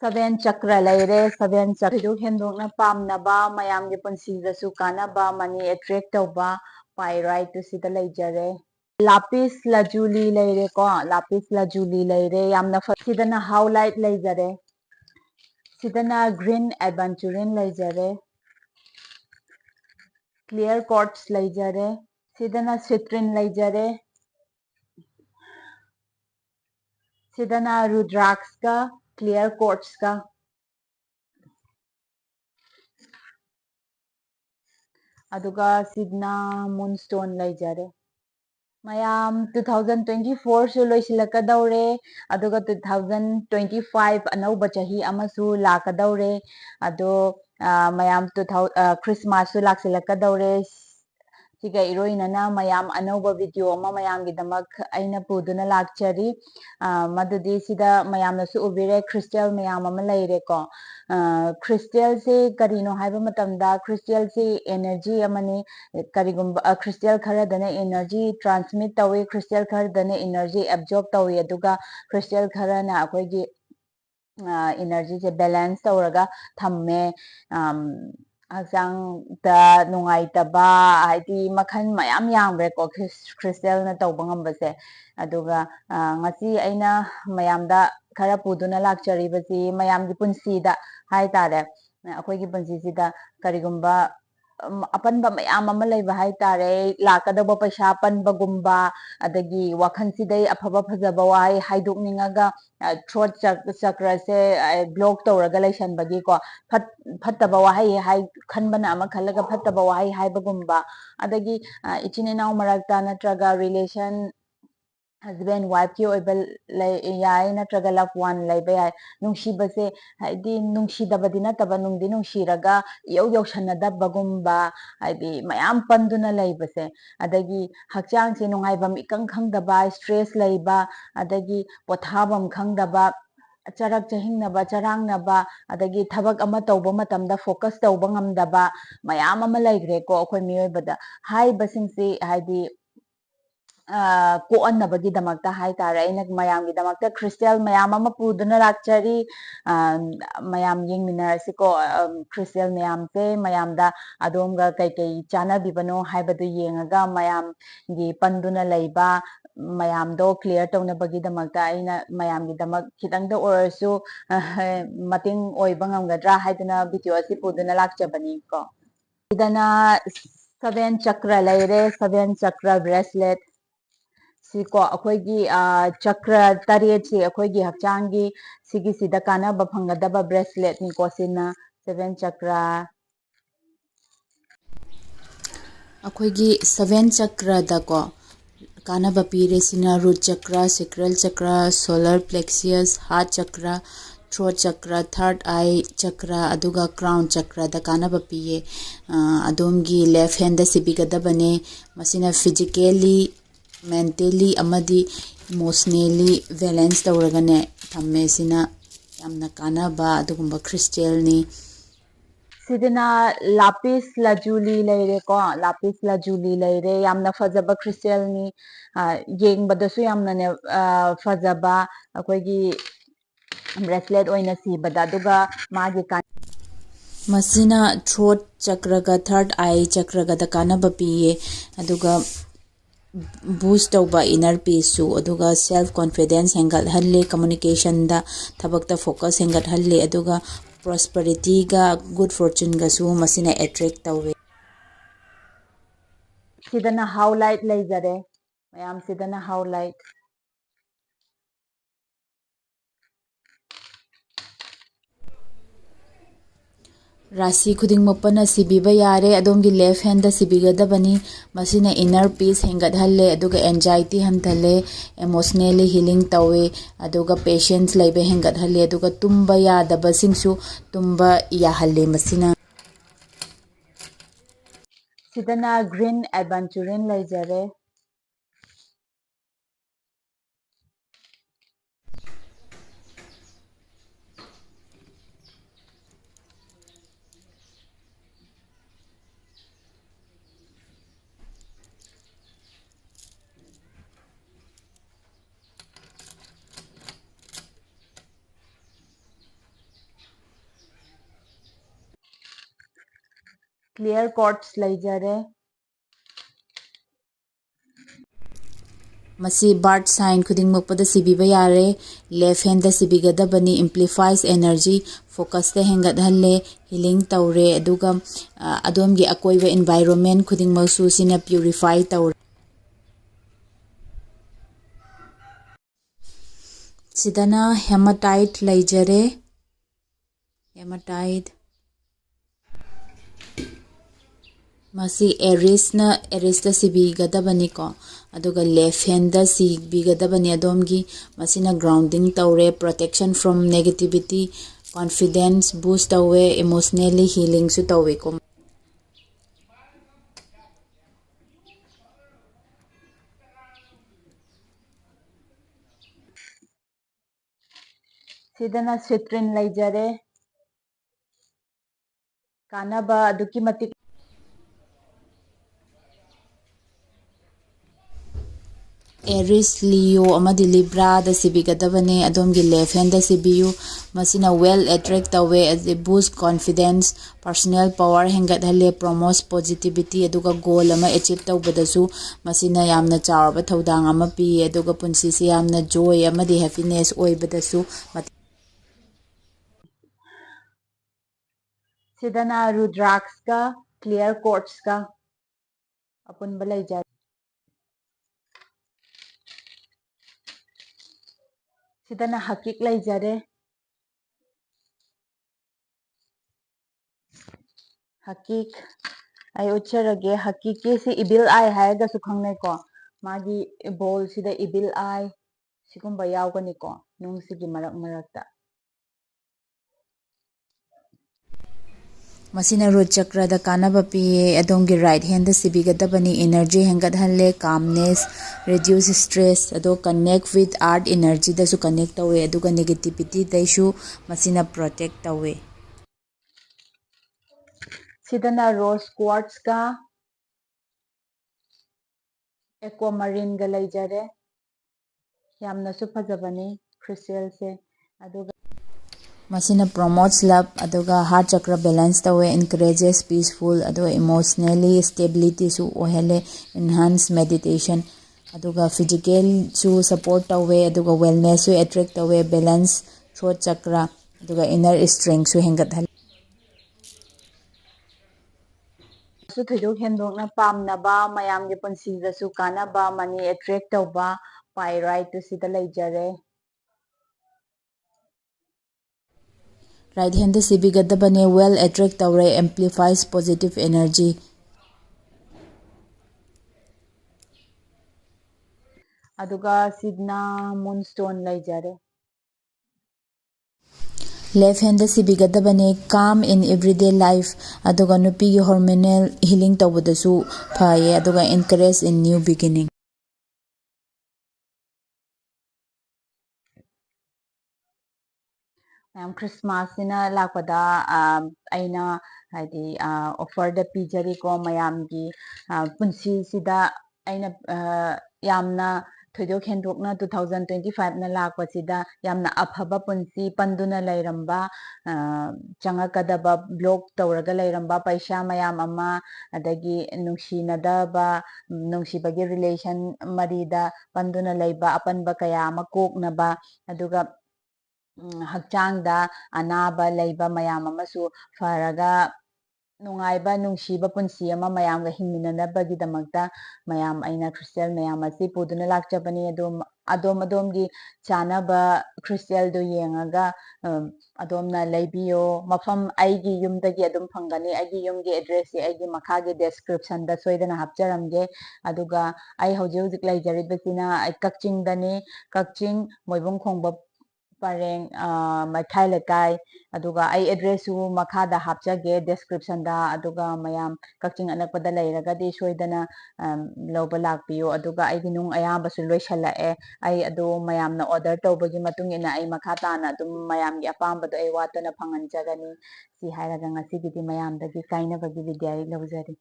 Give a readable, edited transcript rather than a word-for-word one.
7 chakra laire 7 chakra hendokna pamnaba mayamgi punsidasu kanaba money attract tawba pyrite to sida leijare lapis lazuli leire ko lapis lazuli leire yamna sidana highlight leijare sidana green aventurine leijare clear quartz leijare sidana citrine leijare sidana rudrax ka clear quartz ka aduga sidna moonstone leijare mayam 2024 su loisilakadaure aduga 2025 anauba chahi amasu lakadaure ado mayam 2000 Christmas su laksilakadaure siga iroinana mayam anauba video ama mayam gidamak aina puduna lakchari madudi sida mayam nasu ubire crystal mayam ama leire ko crystal se karino haiba matamda crystal se energy amani karigumba crystal khara dana energy transmit tawe crystal khara dana energy absorb tawe aduga crystal khara na akoigi energy se balance tawraga thamme hacangda nungaitaba haidi makhan mayam yambre ko crystal na tawba ngambase aduga ngasi aina mayamda khara puduna lakcharibasi mayamgi punsida haitare akoigi punsisida karigumba apanba mayam ama leiba haitare lakadaba paisa panbagumba adagi wakhansidai afaba phajaba wai haidokningaga throat chakra se block tawraga laisanbagi ko fattaba wahai hai khanbana ama khalaga fattaba wahai haibagumba adagi ichininaw marakta natraga relation husband wife ki oiba yai natraga loved one leiba yai nungsibase haidi nungsidabadi nataba nungdi nungsiraga yausanadabagumba haidi mayam panduna leibase adagi hakchang se nungaibam ikang khangdaba stress leiba adagi pothabam khangdaba charak chahingnaba charangnaba adagi thabak ama tawba matamda focus tawba ngamdaba mayam ama leigre ko akhoi miyoibada haibasingsi haidi ko'annabagi damakta haitare aina mayamgi damakta crystal mayam ama puduna lakchari mayam yengminarasi ko crystal mayam se mayamda adomga kai kai chanabibano haibadu yengaga mayam gi panduna leiba mayamdo clear tawnabagi damakta aina mayamgi damak khitangda orasu mating oiba ngamgadra haidana video asi puduna lakchabani ko idana 7 chakra leire 7 chakra bracelet siko akoigi chakra taret si akoigi hakchangi sigi sida kanaba phangadaba bracelet ni ko sina 7 chakra akoigi 7 chakra da ko kanaba pire sina root chakra sacral chakra solar plexus heart chakra throat chakra third eye chakra aduga crown chakra da kanaba piye adomgi left hand da sibigadabane masina physically mentally amadi emotionally balance tawragane thamme sina yamna kanaba adugumba crystal ni sidina lapis lazuli leire ko lapis lazuli leire yamna fajaba crystal ni yengbadasu yamna ne fajaba akoigi bracelet oina sibada aduga magi masina throat chakra ga third eye chakra ga da kanaba piye aduga boost tawba inner peace su aduga self confidence hengal halle communication da thabakta focus hengat halle aduga prosperity ga good fortune ga su masina attract tawe sidana highlight leijare mayam sidana highlight rasi khuding mapana sibiba yare adongi left hand da sibigadabani masina inner peace hengat halle aduga anxiety hamthale emotionally healing tawe aduga patience laibe hengat halle aduga tumba yadaba singsu tumba ya halle masina sidana green aventurine leijare clear quartz ꯂꯩꯖꯔꯦ ꯃꯁꯤ birth sign ꯈꯨꯗꯤꯡꯃꯛꯄꯗ ꯁꯤꯕꯤꯕ ꯌꯥꯔꯦ left ꯍꯦꯟꯗ ꯁꯤꯕꯤꯒꯗꯕꯅꯤ ꯑꯦꯝꯄ꯭ꯂꯤꯐꯥꯏꯁ energy ꯐꯣꯀꯁꯇ ꯍꯦꯟꯒꯠꯍꯜꯂꯦ healing ꯇꯧꯔꯦ ꯑꯗꯨꯒ ꯑꯗꯣꯝꯒꯤ ꯑꯀꯣꯏꯕ environment ꯈꯨꯗꯤꯡꯃꯛꯁꯨ ꯁꯤꯅ ꯄ꯭ꯌꯨꯔꯤꯐꯥꯏ ꯇꯧꯔꯦ ꯁꯤꯗꯅ ꯍꯦꯃꯥꯇꯥꯏꯠ ꯂꯩꯖꯔꯦ ꯍꯦꯃꯥꯇꯥꯏꯠ ꯃꯁꯤ ꯑꯦꯔꯤꯁꯇ ꯁꯤꯕꯤꯒꯗꯕꯅꯤꯀꯣ ꯑꯗꯨꯒ ꯂꯦꯐ ꯍꯦꯟꯗ ꯁꯤꯕꯤꯒꯗꯕꯅꯤ ꯑꯗꯣꯝꯒꯤ ꯃꯁꯤꯅ ꯒ꯭ꯔꯥꯎꯟꯗꯤꯡ ꯇꯧꯔꯦ ꯄ꯭ꯔꯣꯇꯦꯛꯁꯟ ꯐ꯭ꯔꯣꯝ ꯅꯦꯒꯦꯇꯤꯚꯤꯇꯤ ꯀꯣꯟꯐꯤꯗꯦꯟꯁ ꯕꯨꯁ ꯇꯧꯋꯦ ꯏꯃꯣꯁꯅꯦꯜꯂꯤ ꯍꯤꯂꯤꯡꯁꯨ ꯇꯧꯋꯦꯀꯣ ꯁꯤꯗꯅ ꯁꯤꯇ꯭ꯔꯤꯟ ꯂꯩꯖꯔꯦ ꯀꯥꯟꯅꯕ ꯑꯗꯨꯛꯀꯤ ꯃꯇꯤꯛ ꯑꯦꯔꯤꯁ ꯂꯤꯌꯣ ꯑꯃꯗꯤ ꯂꯤꯕ꯭ꯔꯥꯗ ꯁꯤꯕꯤꯒꯗꯕꯅꯦ ꯑꯗꯣꯝꯒꯤ ꯂꯦꯐ ꯍꯦꯟꯗ ꯁꯤꯕꯤꯌꯨ ꯃꯁꯤꯅ ꯋꯦꯜ ꯑꯦꯇ꯭ꯔꯦꯛ ꯇꯧꯋꯦ ꯑꯗꯩ ꯕꯨꯁ ꯀꯣꯟꯐꯤꯗꯦꯟꯁ ꯄꯥꯔꯁꯣꯅꯦꯜ ꯄꯋꯥꯔ ꯍꯦꯟꯒꯠꯍꯜꯂꯦ ꯄ꯭ꯔꯣꯃꯣꯠꯁ ꯄꯣꯖꯤꯇꯤꯚꯤꯇꯤ ꯑꯗꯨꯒ ꯒꯣꯜ ꯑꯃ ꯑꯦꯆꯤꯞ ꯇꯧꯕꯗꯁꯨ ꯃꯁꯤꯅ ꯌꯥꯝꯅ ꯆꯥꯎꯔꯕ ꯊꯧꯗꯥꯡ ꯑꯃ ꯄꯤꯌꯦ ꯑꯗꯨꯒ ꯄꯨꯟꯁꯤꯁꯦ ꯌꯥꯝꯅ ꯖꯣꯏ ꯑꯃꯗꯤ ꯍꯦꯄꯤꯅꯦꯁ ꯑꯣꯏꯕꯗꯁꯨ ꯁꯤꯗꯅ ꯔꯨꯗ꯭ꯔꯥꯛꯁꯀ ꯀ꯭ꯂꯤꯌꯔ ꯀꯣꯔꯠꯁꯀ ꯑꯄꯨꯟꯕ ꯂꯩꯖꯔꯦ ꯁꯤꯗꯅ ꯍꯀꯤꯛ ꯂꯩꯖꯔꯦ ꯍꯀꯤꯛ ꯑꯩ ꯎꯠꯆꯔꯒꯦ ꯍꯀꯤꯛꯀꯤ ꯁꯤ ꯏꯕꯤꯜ ꯑꯥꯏ ꯍꯥꯏꯔꯒꯁꯨ ꯈꯪꯅꯩꯀꯣ ꯃꯥꯒꯤ ꯕꯣꯜꯁꯤꯗ ꯏꯕꯤꯜ ꯑꯥꯏ ꯁꯤꯒꯨꯝꯕ ꯌꯥꯎꯒꯅꯤꯀꯣ ꯅꯨꯡꯁꯤꯒꯤ ꯃꯔꯛꯇ ꯃꯁꯤꯅ ꯔꯨꯠ ꯆꯀ꯭ꯔꯗ ꯀꯥꯟꯅꯕ ꯄꯤꯌꯦ ꯑꯗꯣꯝꯒꯤ ꯔꯥꯏꯠ ꯍꯦꯟꯗ ꯁꯤꯕꯤꯒꯗꯕꯅꯤ ꯏꯅꯔꯖꯤ ꯍꯦꯟꯒꯠꯍꯜꯂꯦ ꯀꯥꯝꯅꯦꯁ ꯔꯤꯗ꯭ꯌꯨꯁ ꯁ꯭ꯇ꯭ꯔꯦꯁ ꯑꯗꯣ ꯀꯟꯅꯦꯛ ꯋꯤꯠ ꯑꯥꯔꯠ ꯏꯅꯔꯖꯤꯗꯁꯨ ꯀꯟꯅꯦꯛ ꯇꯧꯋꯦ ꯑꯗꯨꯒ ꯅꯦꯒꯦꯇꯤꯚꯤꯇꯤꯗꯩꯁꯨ ꯃꯁꯤꯅ ꯄ꯭ꯔꯣꯇꯦꯛ ꯇꯧꯋꯦ ꯁꯤꯗꯅ ꯔꯣꯁ ꯀ꯭ꯋꯥꯔꯠꯁꯀ ꯑꯦꯀ꯭ꯋꯥꯃꯥꯔꯤꯟꯒ ꯂꯩꯖꯔꯦ ꯌꯥꯝꯅꯁꯨ ꯐꯖꯕꯅꯤ ꯈ꯭ꯔꯤꯁꯇꯦꯜꯁꯦ ꯑꯗꯨꯒ ꯃꯁꯤꯅ ꯄ꯭ꯔꯣꯃꯣꯠꯁ ꯂꯚ ꯑꯗꯨꯒ ꯍꯥꯔꯠ ꯆꯀ꯭ꯔ ꯕꯦꯂꯦꯟꯁ ꯇꯧꯋꯦ ꯏꯟꯀꯔꯦꯖꯦꯁ ꯄꯤꯁꯐꯨꯜ ꯑꯗꯨꯒ ꯏꯃꯣꯁꯅꯦꯜꯂꯤ ꯁ꯭ꯇꯦꯕꯤꯂꯤꯇꯤꯁꯨ ꯑꯣꯏꯍꯜꯂꯦ ꯏꯟꯍꯥꯟꯁ ꯃꯦꯗꯤꯇꯦꯁꯟ ꯑꯗꯨꯒ ꯐꯤꯖꯤꯀꯦꯜꯁꯨ ꯁꯄꯣꯔꯠ ꯇꯧꯋꯦ ꯑꯗꯨꯒ ꯋꯦꯜꯅꯦꯁꯁꯨ ꯑꯦꯇ꯭ꯔꯦꯛ ꯇꯧꯋꯦ ꯕꯦꯂꯦꯟꯁ ꯊ꯭ꯔꯣꯠ ꯆꯀ꯭ꯔ ꯑꯗꯨꯒ ꯏꯅꯔ ꯏꯁꯇ꯭ꯔꯦꯡꯁꯨ ꯍꯦꯟꯒꯠꯍꯜꯂꯦ ꯊꯣꯏꯗꯣꯛ ꯍꯦꯟꯗꯣꯛꯅ ꯄꯥꯝꯅꯕ ꯃꯌꯥꯝꯒꯤ ꯄꯨꯟꯁꯤꯗꯁꯨ ꯀꯥꯟꯅꯕ ꯃꯅꯤ ꯑꯦꯇ꯭ꯔꯦꯛ ꯇꯧꯕ ꯄꯥꯏꯔꯥꯏꯠꯇꯨ ꯁꯤꯗ ꯂꯩꯖꯔꯦ ꯔꯥꯏꯠ ꯍꯦꯟꯗ ꯁꯤꯕꯤꯒꯗꯕꯅꯦ ꯋꯦꯜ ꯑꯦꯇ꯭ꯔꯦꯛ ꯇꯧꯔꯦ ꯑꯦꯝꯄ꯭ꯂꯤꯐꯥꯏꯁ ꯄꯣꯖꯤꯇꯤꯚ ꯑꯦꯅꯔꯖꯤ ꯑꯗꯨꯒ ꯁꯤꯗꯅ ꯃꯨꯟꯁꯇꯣꯟ ꯂꯩꯖꯔꯦ ꯂꯦꯐ ꯍꯦꯟꯗ ꯁꯤꯕꯤꯒꯗꯕꯅꯦ ꯀꯥꯝ ꯏꯟ ꯑꯦꯚ꯭ꯔꯤꯗꯦ ꯂꯥꯏꯐ ꯑꯗꯨꯒ ꯅꯨꯄꯤꯒꯤ ꯍꯣꯔꯃꯣꯅꯦꯜ ꯍꯤꯂꯤꯡ ꯇꯧꯕꯗꯁꯨ ꯐꯩꯌꯦ ꯑꯗꯨꯒ ꯏꯟꯀꯔꯦꯖ ꯏꯟ ꯅ꯭ꯌꯨ ꯕꯤꯒꯤꯅꯤꯡ ꯃꯌꯥꯝ ꯈ꯭ꯔꯤꯁꯃꯥꯁꯁꯤꯅ ꯂꯥꯛꯄꯗ ꯑꯩꯅ ꯍꯥꯏꯗꯤ ꯑꯣꯐꯔꯗ ꯄꯤꯖꯔꯤꯀꯣ ꯃꯌꯥꯝꯒꯤ ꯄꯨꯟꯁꯤꯁꯤꯗ ꯑꯩꯅ ꯌꯥꯝꯅ ꯊꯣꯏꯗꯣꯛ ꯍꯦꯟꯗꯣꯛꯅ 2025ꯅ ꯂꯥꯛꯄꯁꯤꯗ ꯌꯥꯝꯅ ꯑꯐꯕ ꯄꯨꯟꯁꯤ ꯄꯟꯗꯨꯅ ꯂꯩꯔꯝꯕ ꯆꯪꯉꯛꯀꯗꯕ ꯕ꯭ꯂꯣꯛ ꯇꯧꯔꯒ ꯂꯩꯔꯝꯕ ꯄꯩꯁꯥ ꯃꯌꯥꯝ ꯑꯃ ꯑꯗꯒꯤ ꯅꯨꯡꯁꯤꯅꯗꯕ ꯅꯨꯡꯁꯤꯕꯒꯤ ꯔꯤꯂꯦꯁꯟ ꯃꯔꯤꯗ ꯄꯟꯗꯨꯅ ꯂꯩꯕ ꯑꯄꯟꯕ ꯀꯌా ꯑꯃ ꯀꯣꯛꯅꯕ ꯑꯗꯨꯒ ꯍꯛꯆꯥꯡꯗ ꯑꯅꯥꯕ ꯂꯩꯕ ꯃꯌꯥꯝ ꯑꯃꯁꯨ ꯐꯔꯒ ꯅꯨꯡꯉꯥꯏꯕ ꯅꯨꯡꯁꯤꯕ ꯄꯨꯟꯁꯤ ꯑꯃ ꯃꯌꯥꯝꯒ ꯍꯤꯡꯃꯤꯟꯅꯅꯕꯒꯤꯗꯃꯛꯇ ꯃꯌꯥꯝ ꯑꯩꯅ ꯈ꯭ꯔꯤꯁꯇꯦꯜ ꯃꯌꯥꯝ ꯑꯁꯤ ꯄꯨꯗꯨꯅ ꯂꯥꯛꯆꯕꯅꯤ ꯑꯗꯣꯝꯒꯤ ꯆꯥꯅꯕ ꯈ꯭ꯔꯤꯁꯇꯦꯜꯗꯨ ꯌꯦꯡꯉꯒ ꯑꯗꯣꯝꯅ ꯂꯩꯕꯤꯌꯣ ꯃꯐꯝ ꯑꯩꯒꯤ ꯌꯨꯝꯗꯒꯤ ꯑꯗꯨꯝ ꯐꯪꯒꯅꯤ ꯑꯩꯒꯤ ꯌꯨꯝꯒꯤ ꯑꯦꯗ꯭ꯔꯦꯁꯁꯤ ꯑꯩꯒꯤ ꯃꯈꯥꯒꯤ ꯗꯦꯁꯀ꯭ꯔꯤꯞꯁꯟꯗ ꯁꯣꯏꯗꯅ ꯍꯥꯞꯆꯔꯝꯒꯦ ꯑꯗꯨꯒ ꯑꯩ ꯍꯧꯖꯤꯛ ꯍꯧꯖꯤꯛ ꯂꯩꯖꯔꯤꯕꯁꯤꯅ ꯑꯩ ꯀꯛꯆꯤꯡꯗꯅꯤ ꯀꯛꯆꯤꯡ ꯃꯣꯏꯕꯨꯡꯈꯣꯡꯕ ꯄꯔꯦꯡ ꯃꯩꯈꯥꯏ ꯂꯩꯀꯥꯏ ꯑꯗꯨꯒ ꯑꯩ ꯑꯦꯗ꯭ꯔꯦꯁꯁꯨ ꯃꯈꯥꯗ ꯍꯥꯞꯆꯒꯦ ꯗꯦꯁꯀ꯭ꯔꯤꯞꯁꯟꯗ ꯑꯗꯨꯒ ꯃꯌꯥꯝ ꯀꯛꯆꯤꯡ ꯑꯅꯛꯄꯗ ꯂꯩꯔꯒꯗꯤ ꯁꯣꯏꯗꯅ ꯂꯧꯕ ꯂꯥꯛꯄꯤꯌꯨ ꯑꯗꯨꯒ ꯑꯩꯒꯤ ꯅꯨꯡ ꯑꯌꯥꯝꯕꯁꯨ ꯂꯣꯏꯁꯜꯂꯛꯑꯦ ꯑꯩ ꯑꯗꯨ ꯃꯌꯥꯝꯅ ꯑꯣꯔꯗꯔ ꯇꯧꯕꯒꯤ ꯃꯇꯨꯡ ꯏꯟꯅ ꯑꯩ ꯃꯈꯥ ꯇꯥꯅ ꯑꯗꯨꯝ ꯃꯌꯥꯝꯒꯤ ꯑꯄꯥꯝꯕꯗꯣ ꯑꯩ ꯋꯥꯠꯇꯅ ꯐꯪꯍꯟꯖꯒꯅꯤ ꯁꯤ ꯍꯥꯏꯔꯒ ꯉꯁꯤꯒꯤꯗꯤ ꯃꯌꯥꯝꯗꯒꯤ ꯀꯥꯏꯅꯕꯒꯤ ꯕꯤꯗ꯭ꯌꯥ ꯂꯧꯖꯔꯤ